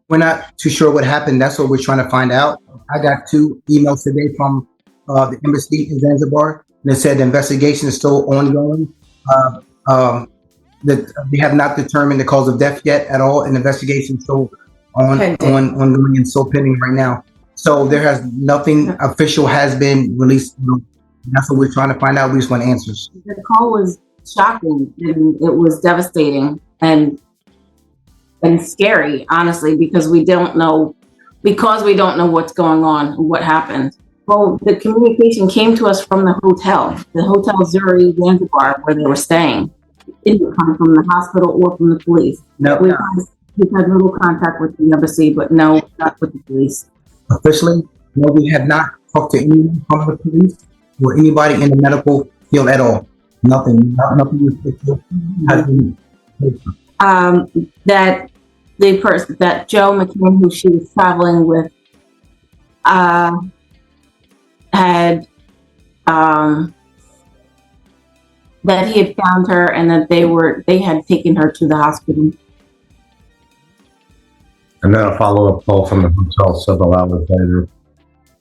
We're not too sure what happened. That's what we're trying to find out. I got 2 emails today from the embassy in Zanzibar that said the investigation is still ongoing. Uh, um, that they have not determined the cause of death yet at all, and the investigation is still ongoing and still pending right now. So there has nothing official has been released. That's what we're trying to find out. We just want answers. The call was shocking and it was devastating and scary, honestly, because we don't know what's going on and what happened. Well, the communication came to us from the Hotel Zuri Zanzibar, where they were staying. It didn't come from the hospital or from the police. No, we've had little contact with the embassy, but no, not with the police. Officially, no, we have not talked to anyone from the police or anybody in the medical field at all. Nothing official has been. That the person, that Joe McCann, who she was traveling with, had that he had found her and that they had taken her to the hospital. And then a follow-up call from the hotel several hours later.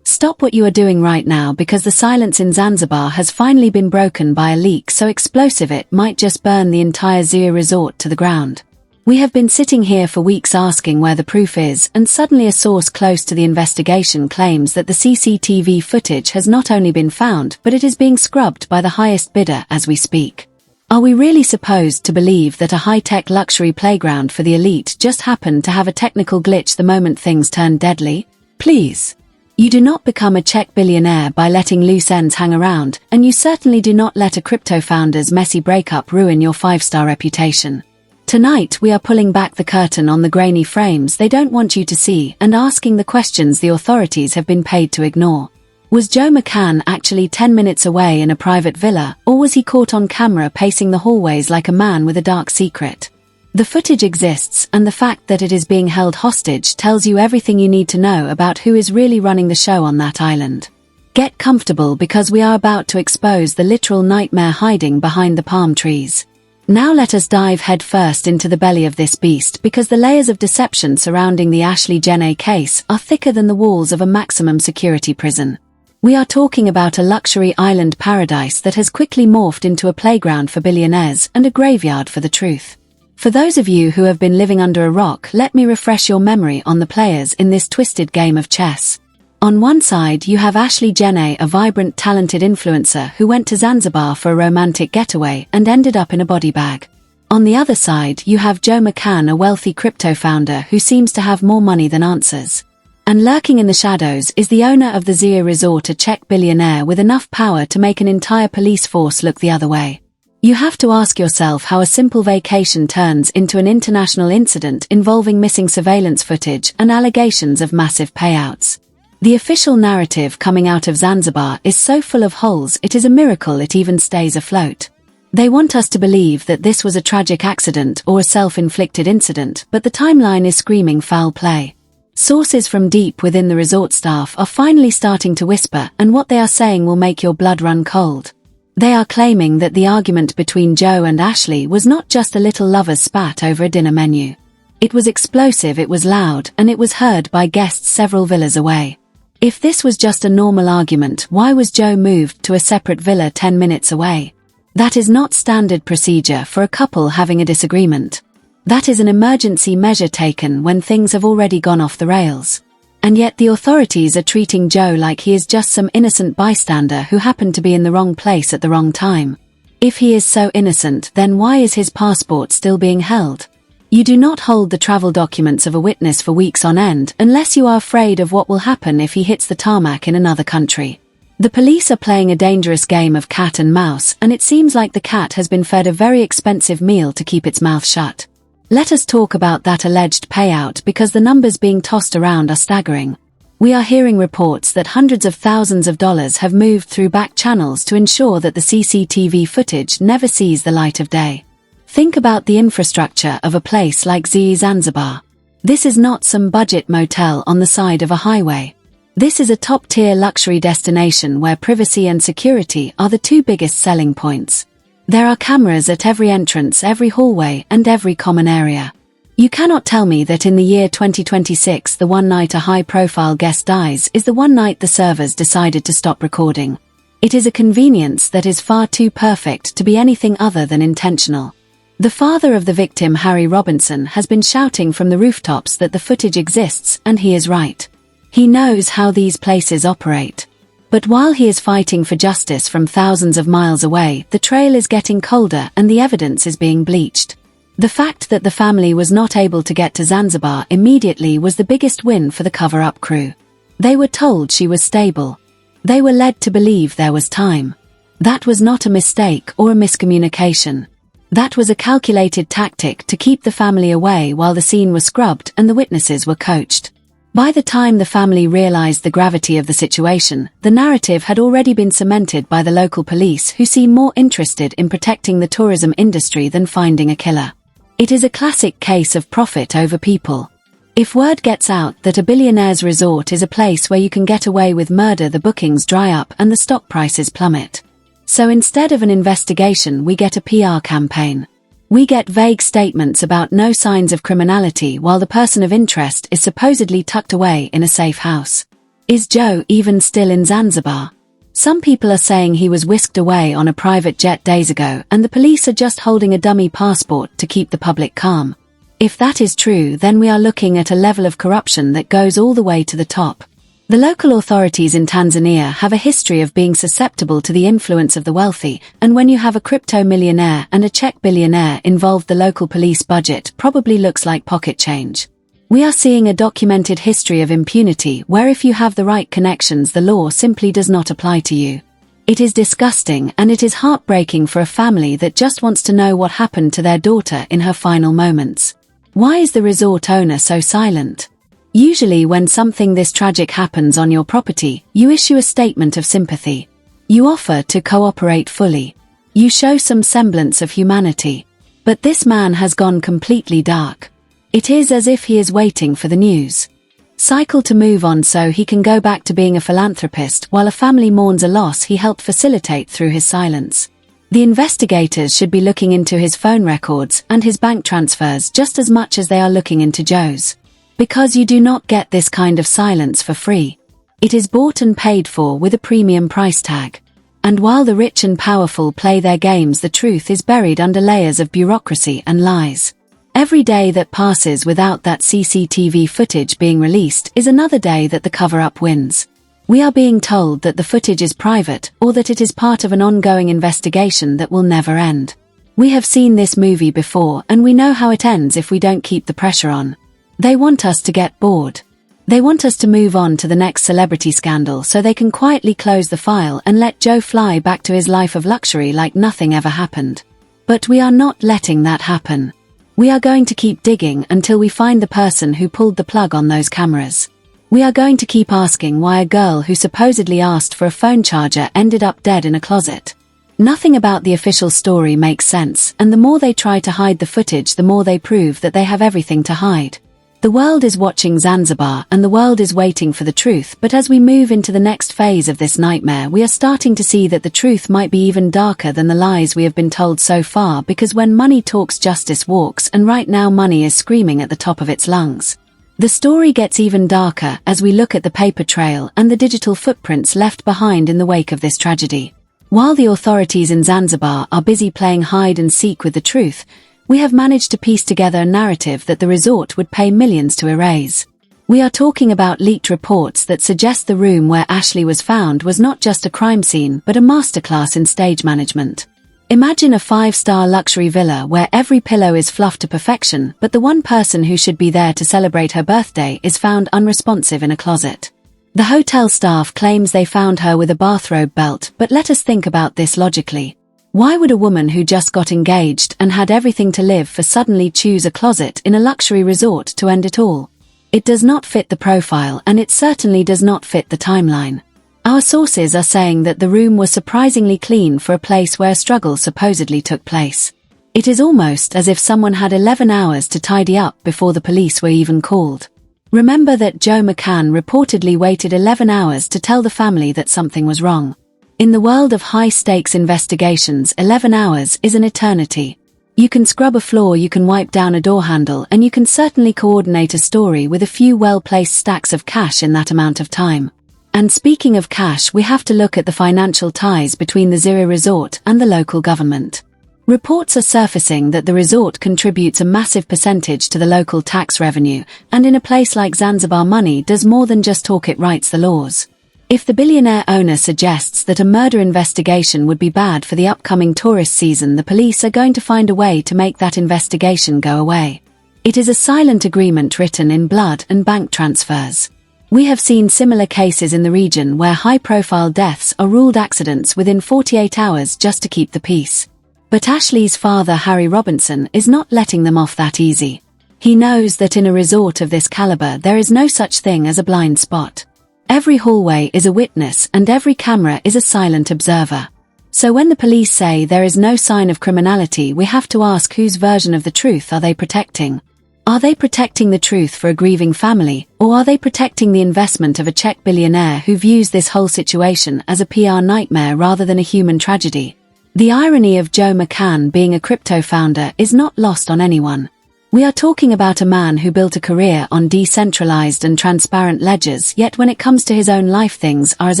Stop what you are doing right now, because the silence in Zanzibar has finally been broken by a leak so explosive it might just burn the entire Zia resort to the ground. We have been sitting here for weeks asking where the proof is, and suddenly a source close to the investigation claims that the CCTV footage has not only been found, but it is being scrubbed by the highest bidder as we speak. Are we really supposed to believe that a high-tech luxury playground for the elite just happened to have a technical glitch the moment things turned deadly? Please. You do not become a Czech billionaire by letting loose ends hang around, and you certainly do not let a crypto founder's messy breakup ruin your 5-star reputation. Tonight we are pulling back the curtain on the grainy frames they don't want you to see and asking the questions the authorities have been paid to ignore. Was Joe McCann actually 10 minutes away in a private villa, or was he caught on camera pacing the hallways like a man with a dark secret? The footage exists, and the fact that it is being held hostage tells you everything you need to know about who is really running the show on that island. Get comfortable, because we are about to expose the literal nightmare hiding behind the palm trees. Now let us dive headfirst into the belly of this beast, because the layers of deception surrounding the Ashlee Jenae case are thicker than the walls of a maximum security prison. We are talking about a luxury island paradise that has quickly morphed into a playground for billionaires and a graveyard for the truth. For those of you who have been living under a rock, let me refresh your memory on the players in this twisted game of chess. On one side you have Ashlee Jenae, a vibrant, talented influencer who went to Zanzibar for a romantic getaway and ended up in a body bag. On the other side you have Joe McCann, a wealthy crypto founder who seems to have more money than answers. And lurking in the shadows is the owner of the Zia resort, a Czech billionaire with enough power to make an entire police force look the other way. You have to ask yourself how a simple vacation turns into an international incident involving missing surveillance footage and allegations of massive payouts. The official narrative coming out of Zanzibar is so full of holes it is a miracle it even stays afloat. They want us to believe that this was a tragic accident or a self-inflicted incident, but the timeline is screaming foul play. Sources from deep within the resort staff are finally starting to whisper, and what they are saying will make your blood run cold. They are claiming that the argument between Joe and Ashlee was not just a little lover's spat over a dinner menu. It was explosive, it was loud, and it was heard by guests several villas away. If this was just a normal argument, why was Joe moved to a separate villa 10 minutes away? That is not standard procedure for a couple having a disagreement. That is an emergency measure taken when things have already gone off the rails. And yet the authorities are treating Joe like he is just some innocent bystander who happened to be in the wrong place at the wrong time. If he is so innocent, then why is his passport still being held? You do not hold the travel documents of a witness for weeks on end unless you are afraid of what will happen if he hits the tarmac in another country. The police are playing a dangerous game of cat and mouse, and it seems like the cat has been fed a very expensive meal to keep its mouth shut. Let us talk about that alleged payout, because the numbers being tossed around are staggering. We are hearing reports that hundreds of thousands of dollars have moved through back channels to ensure that the CCTV footage never sees the light of day. Think about the infrastructure of a place like Zia Zanzibar. This is not some budget motel on the side of a highway. This is a top-tier luxury destination where privacy and security are the two biggest selling points. There are cameras at every entrance, every hallway, and every common area. You cannot tell me that in the year 2026 the one night a high-profile guest dies is the one night the servers decided to stop recording. It is a convenience that is far too perfect to be anything other than intentional. The father of the victim, Harry Robinson, has been shouting from the rooftops that the footage exists, and he is right. He knows how these places operate. But while he is fighting for justice from thousands of miles away, the trail is getting colder and the evidence is being bleached. The fact that the family was not able to get to Zanzibar immediately was the biggest win for the cover-up crew. They were told she was stable. They were led to believe there was time. That was not a mistake or a miscommunication. That was a calculated tactic to keep the family away while the scene was scrubbed and the witnesses were coached. By the time the family realized the gravity of the situation, the narrative had already been cemented by the local police, who seem more interested in protecting the tourism industry than finding a killer. It is a classic case of profit over people. If word gets out that a billionaire's resort is a place where you can get away with murder, the bookings dry up and the stock prices plummet. So instead of an investigation, we get a PR campaign. We get vague statements about no signs of criminality while the person of interest is supposedly tucked away in a safe house. Is Joe even still in Zanzibar? Some people are saying he was whisked away on a private jet days ago and the police are just holding a dummy passport to keep the public calm. If that is true, then we are looking at a level of corruption that goes all the way to the top. The local authorities in Tanzania have a history of being susceptible to the influence of the wealthy, and when you have a crypto millionaire and a Czech billionaire involved, the local police budget probably looks like pocket change. We are seeing a documented history of impunity where if you have the right connections, the law simply does not apply to you. It is disgusting, and it is heartbreaking for a family that just wants to know what happened to their daughter in her final moments. Why is the resort owner so silent? Usually when something this tragic happens on your property, you issue a statement of sympathy. You offer to cooperate fully. You show some semblance of humanity. But this man has gone completely dark. It is as if he is waiting for the news cycle to move on so he can go back to being a philanthropist while a family mourns a loss he helped facilitate through his silence. The investigators should be looking into his phone records and his bank transfers just as much as they are looking into Joe's. Because you do not get this kind of silence for free. It is bought and paid for with a premium price tag. And while the rich and powerful play their games, the truth is buried under layers of bureaucracy and lies. Every day that passes without that CCTV footage being released is another day that the cover-up wins. We are being told that the footage is private or that it is part of an ongoing investigation that will never end. We have seen this movie before and we know how it ends if we don't keep the pressure on. They want us to get bored. They want us to move on to the next celebrity scandal so they can quietly close the file and let Joe fly back to his life of luxury like nothing ever happened. But we are not letting that happen. We are going to keep digging until we find the person who pulled the plug on those cameras. We are going to keep asking why a girl who supposedly asked for a phone charger ended up dead in a closet. Nothing about the official story makes sense, and the more they try to hide the footage, the more they prove that they have everything to hide. The world is watching Zanzibar and the world is waiting for the truth, but as we move into the next phase of this nightmare, we are starting to see that the truth might be even darker than the lies we have been told so far, because when money talks, justice walks, and right now money is screaming at the top of its lungs. The story gets even darker as we look at the paper trail and the digital footprints left behind in the wake of this tragedy. While the authorities in Zanzibar are busy playing hide and seek with the truth, we have managed to piece together a narrative that the resort would pay millions to erase. We are talking about leaked reports that suggest the room where Ashlee was found was not just a crime scene but a masterclass in stage management. Imagine a 5-star luxury villa where every pillow is fluffed to perfection, but the one person who should be there to celebrate her birthday is found unresponsive in a closet. The hotel staff claims they found her with a bathrobe belt, but let us think about this logically. Why would a woman who just got engaged and had everything to live for suddenly choose a closet in a luxury resort to end it all? It does not fit the profile, and it certainly does not fit the timeline. Our sources are saying that the room was surprisingly clean for a place where a struggle supposedly took place. It is almost as if someone had 11 hours to tidy up before the police were even called. Remember that Joe McCann reportedly waited 11 hours to tell the family that something was wrong. In the world of high-stakes investigations, 11 hours is an eternity. You can scrub a floor, you can wipe down a door handle, and you can certainly coordinate a story with a few well-placed stacks of cash in that amount of time. And speaking of cash, we have to look at the financial ties between the Zira resort and the local government. Reports are surfacing that the resort contributes a massive percentage to the local tax revenue, and in a place like Zanzibar, money does more than just talk, it writes the laws. If the billionaire owner suggests that a murder investigation would be bad for the upcoming tourist season, the police are going to find a way to make that investigation go away. It is a silent agreement written in blood and bank transfers. We have seen similar cases in the region where high-profile deaths are ruled accidents within 48 hours just to keep the peace. But Ashlee's father, Harry Robinson, is not letting them off that easy. He knows that in a resort of this caliber there is no such thing as a blind spot. Every hallway is a witness and every camera is a silent observer. So when the police say there is no sign of criminality, we have to ask, whose version of the truth are they protecting? Are they protecting the truth for a grieving family, or are they protecting the investment of a Czech billionaire who views this whole situation as a PR nightmare rather than a human tragedy? The irony of Joe McCann being a crypto founder is not lost on anyone. We are talking about a man who built a career on decentralized and transparent ledgers, yet when it comes to his own life, things are as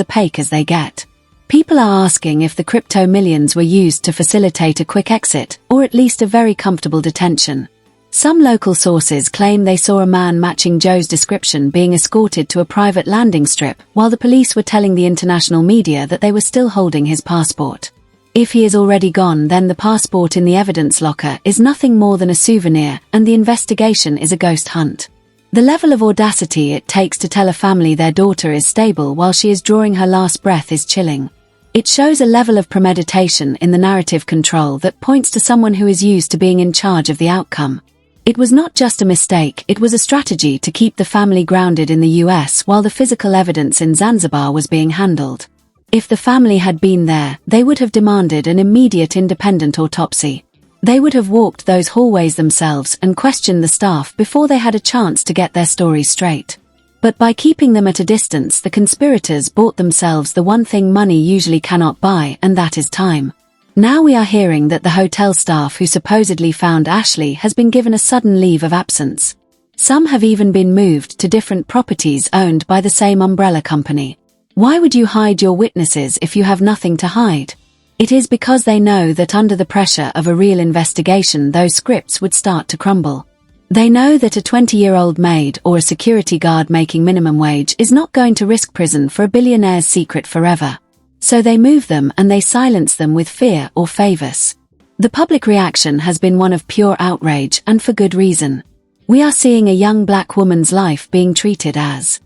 opaque as they get. People are asking if the crypto millions were used to facilitate a quick exit, or at least a very comfortable detention. Some local sources claim they saw a man matching Joe's description being escorted to a private landing strip, while the police were telling the international media that they were still holding his passport. If he is already gone, then the passport in the evidence locker is nothing more than a souvenir, and the investigation is a ghost hunt. The level of audacity it takes to tell a family their daughter is stable while she is drawing her last breath is chilling. It shows a level of premeditation in the narrative control that points to someone who is used to being in charge of the outcome. It was not just a mistake, it was a strategy to keep the family grounded in the US while the physical evidence in Zanzibar was being handled. If the family had been there, they would have demanded an immediate independent autopsy. They would have walked those hallways themselves and questioned the staff before they had a chance to get their story straight. But by keeping them at a distance, the conspirators bought themselves the one thing money usually cannot buy, and that is time. Now we are hearing that the hotel staff who supposedly found Ashlee has been given a sudden leave of absence. Some have even been moved to different properties owned by the same umbrella company. Why would you hide your witnesses if you have nothing to hide? It is because they know that under the pressure of a real investigation, those scripts would start to crumble. They know that a 20-year-old maid or a security guard making minimum wage is not going to risk prison for a billionaire's secret forever. So they move them and they silence them with fear or favors. The public reaction has been one of pure outrage, and for good reason. We are seeing a young black woman's life being treated as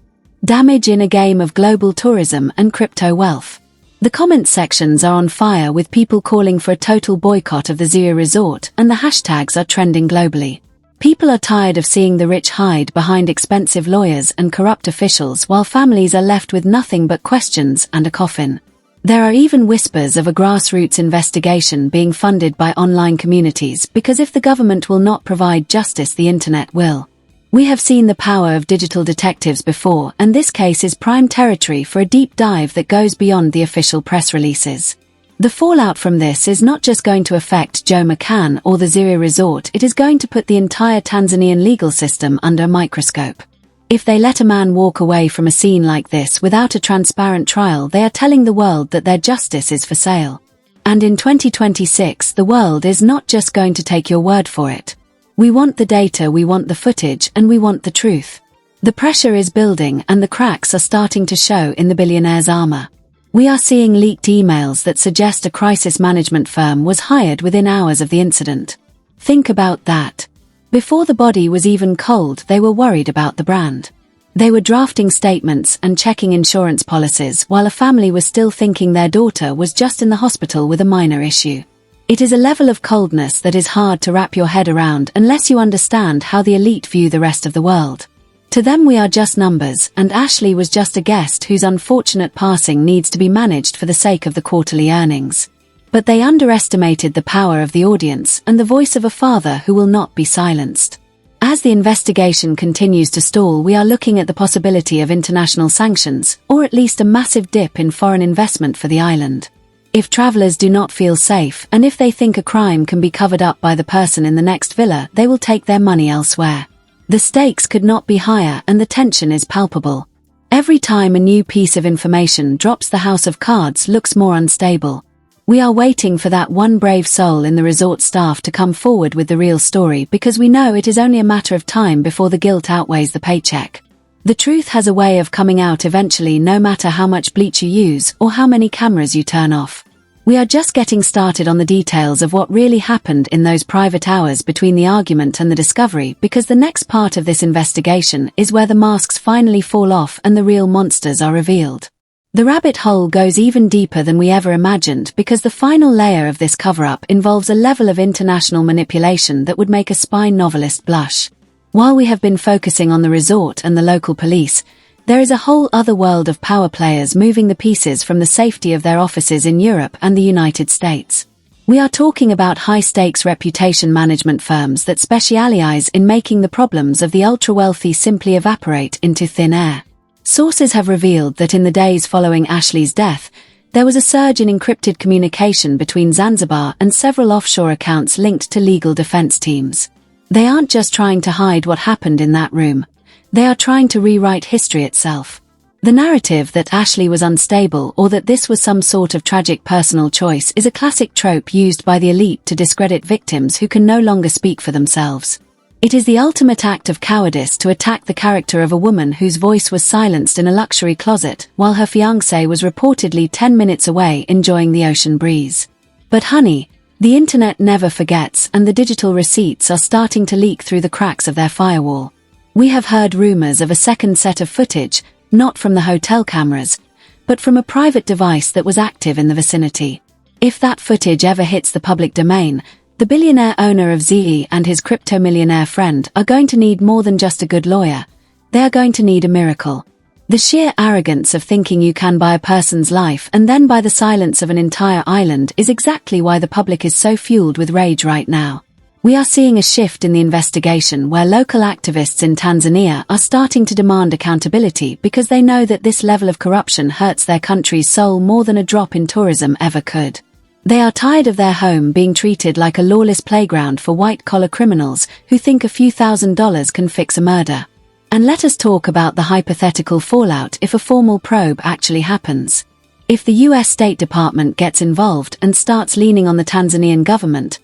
damage in a game of global tourism and crypto wealth. The comment sections are on fire, with people calling for a total boycott of the Zira resort, and the hashtags are trending globally. People are tired of seeing the rich hide behind expensive lawyers and corrupt officials while families are left with nothing but questions and a coffin. There are even whispers of a grassroots investigation being funded by online communities, because if the government will not provide justice, the internet will. We have seen the power of digital detectives before, and this case is prime territory for a deep dive that goes beyond the official press releases. The fallout from this is not just going to affect Joe McCann or the Zira resort, it is going to put the entire Tanzanian legal system under a microscope. If they let a man walk away from a scene like this without a transparent trial, they are telling the world that their justice is for sale. And in 2026, the world is not just going to take your word for it. We want the data, we want the footage, and we want the truth. The pressure is building and the cracks are starting to show in the billionaire's armor. We are seeing leaked emails that suggest a crisis management firm was hired within hours of the incident. Think about that. Before the body was even cold, they were worried about the brand. They were drafting statements and checking insurance policies while a family was still thinking their daughter was just in the hospital with a minor issue. It is a level of coldness that is hard to wrap your head around unless you understand how the elite view the rest of the world. To them we are just numbers, and Ashlee was just a guest whose unfortunate passing needs to be managed for the sake of the quarterly earnings. But they underestimated the power of the audience and the voice of a father who will not be silenced. As the investigation continues to stall, we are looking at the possibility of international sanctions, or at least a massive dip in foreign investment for the island. If travelers do not feel safe and if they think a crime can be covered up by the person in the next villa, they will take their money elsewhere. The stakes could not be higher and the tension is palpable. Every time a new piece of information drops, the house of cards looks more unstable. We are waiting for that one brave soul in the resort staff to come forward with the real story, because we know it is only a matter of time before the guilt outweighs the paycheck. The truth has a way of coming out eventually, no matter how much bleach you use or how many cameras you turn off. We are just getting started on the details of what really happened in those private hours between the argument and the discovery, because the next part of this investigation is where the masks finally fall off and the real monsters are revealed. The rabbit hole goes even deeper than we ever imagined, because the final layer of this cover-up involves a level of international manipulation that would make a spy novelist blush. While we have been focusing on the resort and the local police, there is a whole other world of power players moving the pieces from the safety of their offices in Europe and the United States. We are talking about high-stakes reputation management firms that specialize in making the problems of the ultra-wealthy simply evaporate into thin air. Sources have revealed that in the days following Ashlee's death, there was a surge in encrypted communication between Zanzibar and several offshore accounts linked to legal defense teams. They aren't just trying to hide what happened in that room. They are trying to rewrite history itself. The narrative that Ashlee was unstable or that this was some sort of tragic personal choice is a classic trope used by the elite to discredit victims who can no longer speak for themselves. It is the ultimate act of cowardice to attack the character of a woman whose voice was silenced in a luxury closet while her fiancé was reportedly 10 minutes away enjoying the ocean breeze. But honey, the internet never forgets, and the digital receipts are starting to leak through the cracks of their firewall. We have heard rumors of a second set of footage, not from the hotel cameras, but from a private device that was active in the vicinity. If that footage ever hits the public domain, the billionaire owner of ZE and his crypto-millionaire friend are going to need more than just a good lawyer. They are going to need a miracle. The sheer arrogance of thinking you can buy a person's life and then buy the silence of an entire island is exactly why the public is so fueled with rage right now. We are seeing a shift in the investigation where local activists in Tanzania are starting to demand accountability because they know that this level of corruption hurts their country's soul more than a drop in tourism ever could. They are tired of their home being treated like a lawless playground for white-collar criminals who think a few $1,000s can fix a murder. And let us talk about the hypothetical fallout if a formal probe actually happens. If the US State Department gets involved and starts leaning on the Tanzanian government,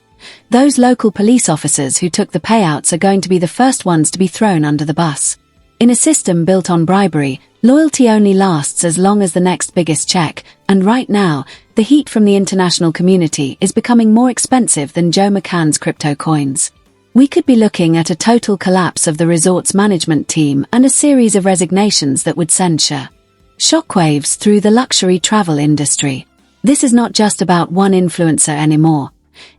those local police officers who took the payouts are going to be the first ones to be thrown under the bus. In a system built on bribery, loyalty only lasts as long as the next biggest check, and right now, the heat from the international community is becoming more expensive than Joe McCann's crypto coins. We could be looking at a total collapse of the resort's management team and a series of resignations that would send shockwaves through the luxury travel industry. This is not just about one influencer anymore.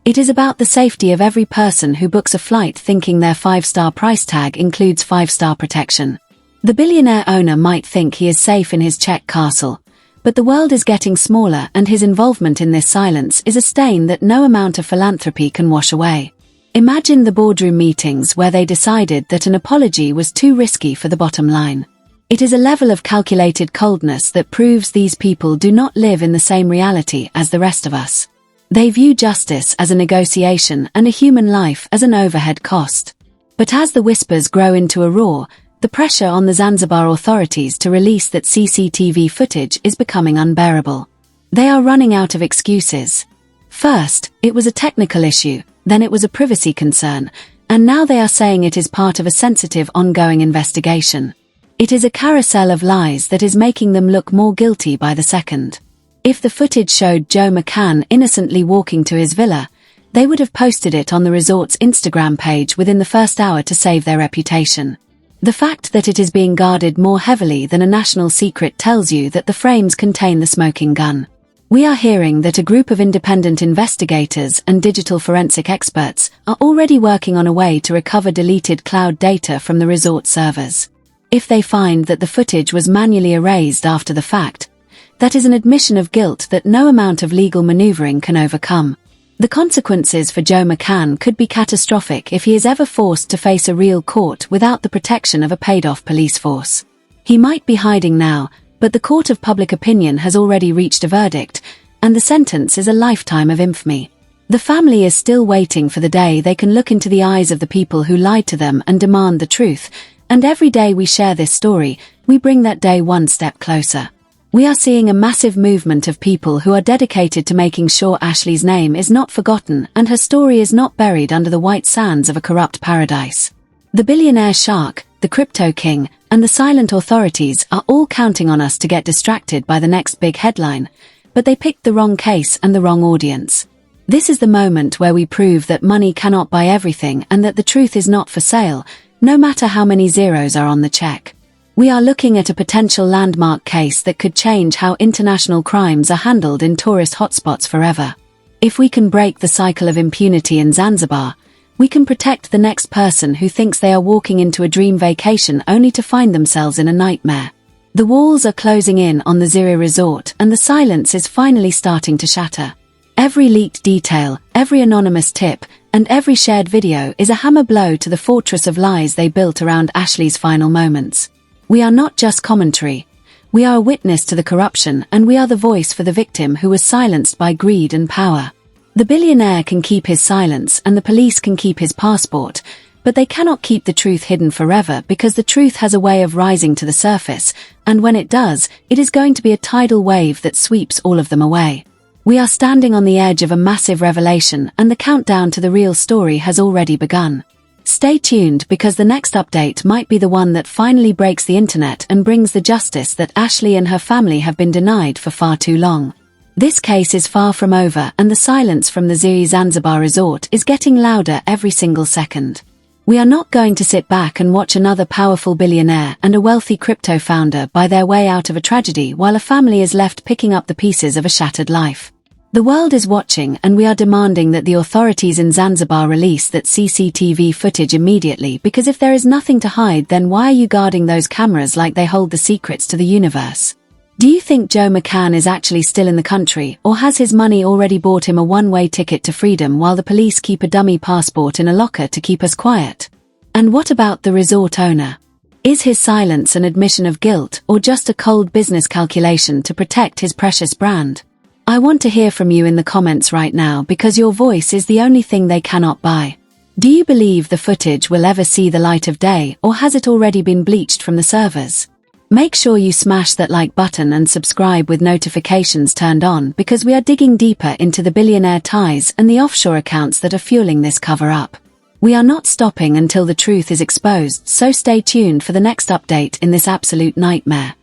It is about the safety of every person who books a flight thinking their 5-star price tag includes 5-star protection. The billionaire owner might think he is safe in his Czech castle, but the world is getting smaller and his involvement in this silence is a stain that no amount of philanthropy can wash away. Imagine the boardroom meetings where they decided that an apology was too risky for the bottom line. It is a level of calculated coldness that proves these people do not live in the same reality as the rest of us. They view justice as a negotiation and a human life as an overhead cost. But as the whispers grow into a roar, the pressure on the Zanzibar authorities to release that CCTV footage is becoming unbearable. They are running out of excuses. First, it was a technical issue, then it was a privacy concern, and now they are saying it is part of a sensitive ongoing investigation. It is a carousel of lies that is making them look more guilty by the second. If the footage showed Joe McCann innocently walking to his villa, they would have posted it on the resort's Instagram page within the first hour to save their reputation. The fact that it is being guarded more heavily than a national secret tells you that the frames contain the smoking gun. We are hearing that a group of independent investigators and digital forensic experts are already working on a way to recover deleted cloud data from the resort servers. If they find that the footage was manually erased after the fact, that is an admission of guilt that no amount of legal maneuvering can overcome. The consequences for Joe McCann could be catastrophic if he is ever forced to face a real court without the protection of a paid-off police force. He might be hiding now, but the court of public opinion has already reached a verdict, and the sentence is a lifetime of infamy. The family is still waiting for the day they can look into the eyes of the people who lied to them and demand the truth, and every day we share this story, we bring that day one step closer. We are seeing a massive movement of people who are dedicated to making sure Ashlee's name is not forgotten and her story is not buried under the white sands of a corrupt paradise. The billionaire shark, the crypto king, and the silent authorities are all counting on us to get distracted by the next big headline, but they picked the wrong case and the wrong audience. This is the moment where we prove that money cannot buy everything and that the truth is not for sale, no matter how many zeros are on the check. We are looking at a potential landmark case that could change how international crimes are handled in tourist hotspots forever. If we can break the cycle of impunity in Zanzibar, we can protect the next person who thinks they are walking into a dream vacation only to find themselves in a nightmare. The walls are closing in on the Zira resort and the silence is finally starting to shatter. Every leaked detail, every anonymous tip, and every shared video is a hammer blow to the fortress of lies they built around Ashlee's final moments. We are not just commentary. We are a witness to the corruption and we are the voice for the victim who was silenced by greed and power. The billionaire can keep his silence and the police can keep his passport, but they cannot keep the truth hidden forever because the truth has a way of rising to the surface, and when it does, it is going to be a tidal wave that sweeps all of them away. We are standing on the edge of a massive revelation and the countdown to the real story has already begun. Stay tuned because the next update might be the one that finally breaks the internet and brings the justice that Ashlee and her family have been denied for far too long. This case is far from over and the silence from the Zira Zanzibar resort is getting louder every single second. We are not going to sit back and watch another powerful billionaire and a wealthy crypto founder buy their way out of a tragedy while a family is left picking up the pieces of a shattered life. The world is watching and we are demanding that the authorities in Zanzibar release that CCTV footage immediately because if there is nothing to hide then why are you guarding those cameras like they hold the secrets to the universe? Do you think Joe McCann is actually still in the country or has his money already bought him a one-way ticket to freedom while the police keep a dummy passport in a locker to keep us quiet? And what about the resort owner? Is his silence an admission of guilt or just a cold business calculation to protect his precious brand? I want to hear from you in the comments right now because your voice is the only thing they cannot buy. Do you believe the footage will ever see the light of day or has it already been bleached from the servers? Make sure you smash that like button and subscribe with notifications turned on because we are digging deeper into the billionaire ties and the offshore accounts that are fueling this cover-up. We are not stopping until the truth is exposed, so stay tuned for the next update in this absolute nightmare.